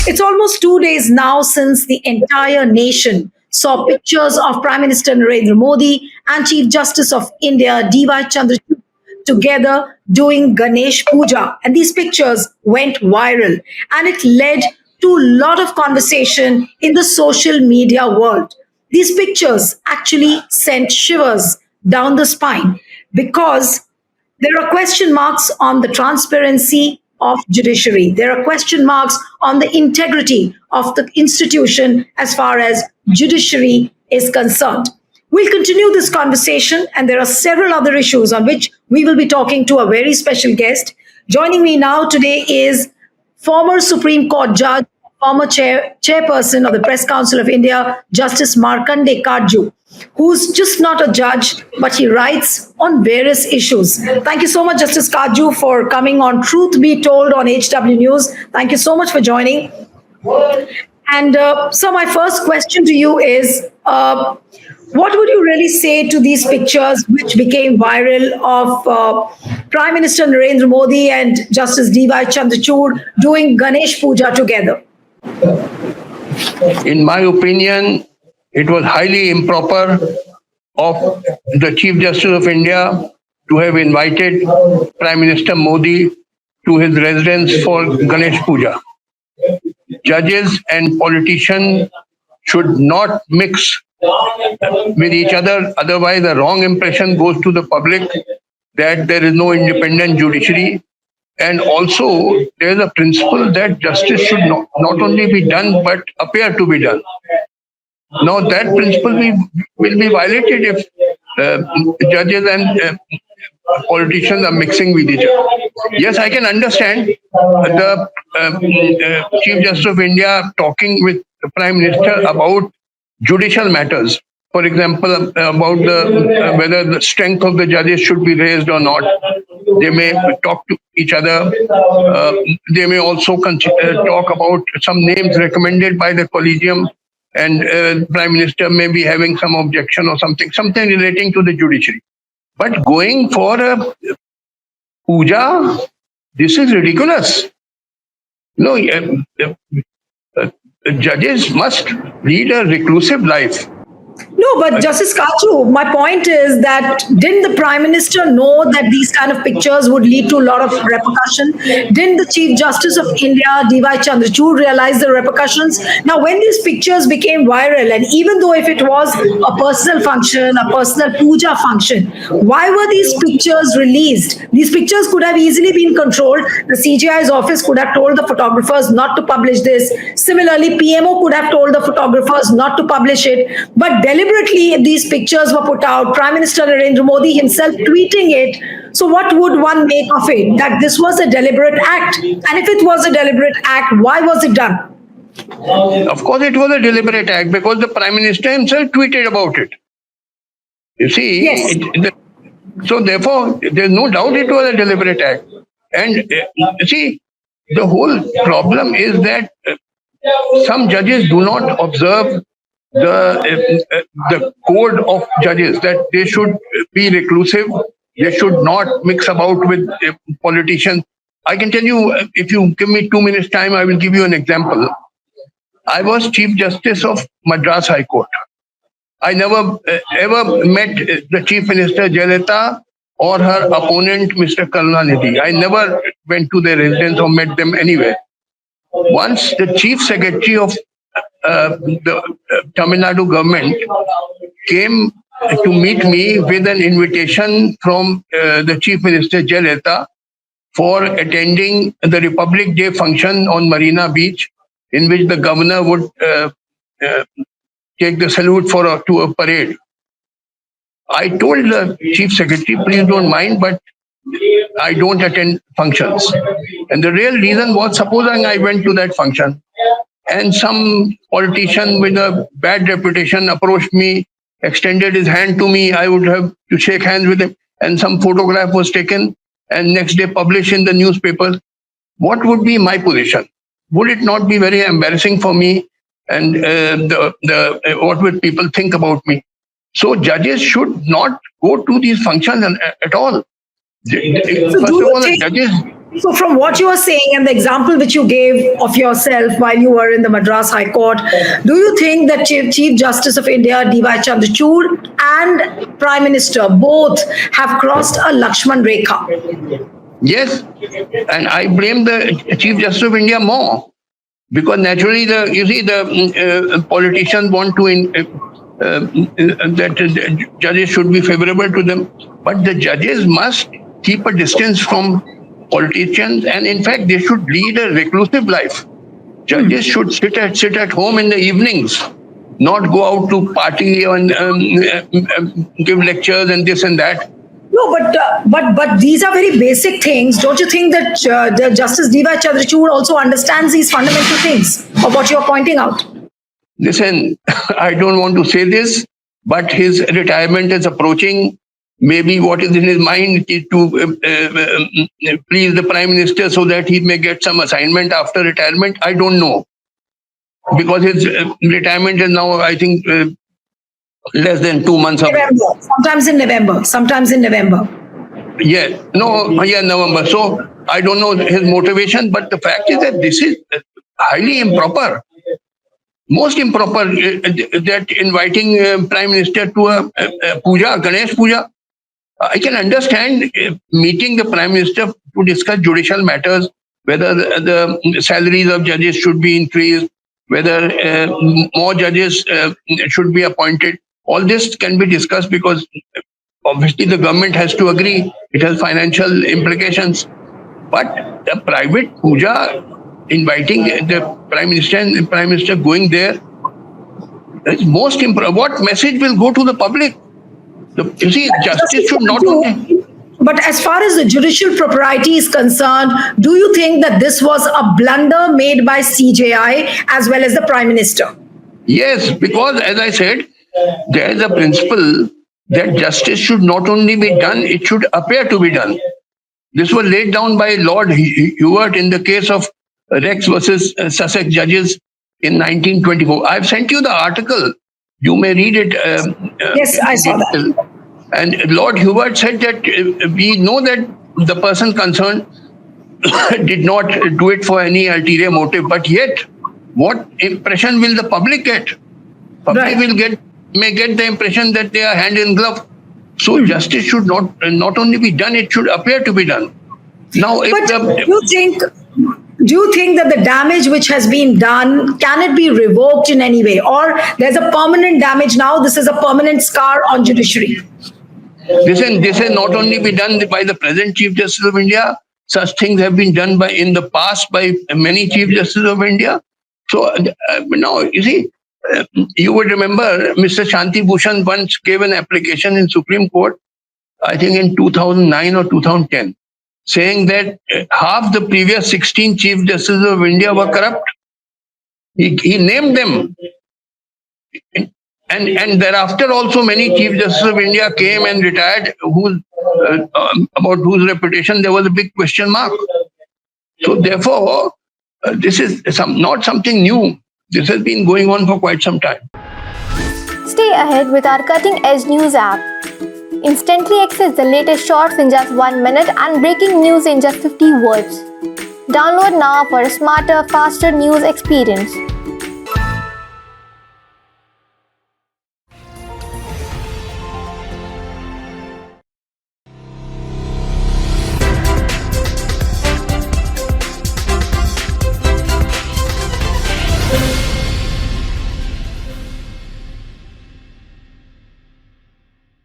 It's almost 2 days now since the entire nation saw pictures of Prime Minister Narendra Modi and Chief Justice of India D.Y. Chandrachud together doing Ganesh Pooja. And these pictures went viral and it led to a lot of conversation in the social media world. These pictures actually sent shivers down the spine because there are question marks on the transparency of judiciary. There are question marks on the integrity of the institution as far as judiciary is concerned. We'll continue this conversation, and there are several other issues on which we will be talking to a very special guest. Joining me now today is former Supreme Court judge, former chairperson of the Press Council of India, Justice Markandey Katju, who's just not a judge, but he writes on various issues. Thank you so much, Justice Katju, for coming on Truth Be Told on HW News. Thank you so much for joining. And so my first question to you is, what would you really say to these pictures which became viral of Prime Minister Narendra Modi and Justice D.Y. Chandrachud doing Ganesh Puja together? In my opinion, it was highly improper of the Chief Justice of India to have invited Prime Minister Modi to his residence for Ganesh Puja. Judges and politicians should not mix with each other, otherwise the wrong impression goes to the public that there is no independent judiciary. And also, there is a principle that justice should not only be done, but appear to be done. Now, that principle will be violated if judges and politicians are mixing with each other. Yes, I can understand the Chief Justice of India talking with the Prime Minister about judicial matters. For example, about whether the strength of the judges should be raised or not. They may talk to each other. They may also talk about some names recommended by the collegium, and Prime Minister may be having some objection or something relating to the judiciary. But going for a puja, this is ridiculous. No, judges must lead a reclusive life. No, but Justice Katju, my point is that didn't the Prime Minister know that these kind of pictures would lead to a lot of repercussion? Didn't the Chief Justice of India, D.Y. Chandrachud, realize the repercussions? Now, when these pictures became viral, and even though if it was a personal function, a personal puja function, why were these pictures released? These pictures could have easily been controlled. The CJI's office could have told the photographers not to publish this. Similarly, PMO could have told the photographers not to publish it. But deliberately, these pictures were put out. Prime Minister Narendra Modi himself tweeting it. So what would one make of it? That this was a deliberate act? And if it was a deliberate act, why was it done? Of course, it was a deliberate act because the Prime Minister himself tweeted about it. You see, yes. So therefore, there's no doubt it was a deliberate act. And you see, the whole problem is that some judges do not observe the code of judges, that they should be reclusive, they should not mix about with politicians. I can tell you, if you give me 2 minutes time, I will give you an example. I was Chief Justice of Madras High Court. I never ever met the Chief Minister Jayalalitha or her opponent Mr. Karunanidhi. I never went to their residence or met them anywhere. Once the Chief Secretary of the Tamil Nadu government came to meet me with an invitation from the Chief Minister Jayalalitha for attending the Republic Day function on Marina Beach, in which the governor would take the salute to a parade. I told the Chief Secretary, please don't mind, but I don't attend functions. And the real reason was, supposing I went to that function and some politician with a bad reputation approached me, extended his hand to me, I would have to shake hands with him, and some photograph was taken and next day published in the newspaper. What would be my position? Would it not be very embarrassing for me? And what would people think about me? So judges should not go to these functions at all. First of all, the judges So, from what you are saying and the example which you gave of yourself while you were in the Madras High Court, do you think that Chief Justice of India, D.Y. Chandrachud, and Prime Minister both have crossed a Lakshman Rekha? Yes, and I blame the Chief Justice of India more, because naturally the politicians want to that the judges should be favorable to them, but the judges must keep a distance from politicians, and in fact they should lead a reclusive life. Judges should sit at home in the evenings, not go out to party and give lectures and this and that. No, but these are very basic things. Don't you think that the Justice D.Y. Chandrachud also understands these fundamental things of what you are pointing out? Listen, I don't want to say this, but his retirement is approaching. Maybe what is in his mind is to please the Prime Minister so that he may get some assignment after retirement. I don't know, because his retirement is now, I think, less than 2 months away. November. Sometimes in November. Yeah, no, yeah, November. So I don't know his motivation, but the fact is that this is highly improper. Most improper, that inviting Prime Minister to a puja, Ganesh puja. I can understand meeting the Prime Minister to discuss judicial matters, whether the salaries of judges should be increased, whether more judges should be appointed. All this can be discussed, because obviously the government has to agree. It has financial implications. But the private puja, inviting the Prime Minister and the Prime Minister going there, is most important. What message will go to the public? You see, justice should not only. But as far as the judicial propriety is concerned, do you think that this was a blunder made by CJI as well as the Prime Minister? Yes, because as I said, there is a principle that justice should not only be done, it should appear to be done. This was laid down by Lord Hubert in the case of Rex versus Sussex judges in 1924. I've sent you the article. You may read it. Yes, I saw that. And Lord Hubert said that we know that the person concerned did not do it for any ulterior motive, but yet, what impression will the public get? Public may get the impression that they are hand in glove. So justice should not only be done, it should appear to be done. Now, do you think that the damage which has been done, can it be revoked in any way, or there's a permanent damage now? This is a permanent scar on judiciary. This has not only been done by the present Chief Justice of India. Such things have been done in the past by many Chief Justices of India. So now, you see, you would remember Mr. Shanti Bhushan once gave an application in Supreme Court, I think in 2009 or 2010, saying that half the previous 16 Chief Justices of India were corrupt. He named them. And thereafter also many Chief Justices of India came and retired, about whose reputation there was a big question mark. So therefore, this is not something new. This has been going on for quite some time. Stay ahead with our cutting-edge news app. Instantly access the latest shorts in just 1 minute and breaking news in just 50 words. Download now for a smarter, faster news experience.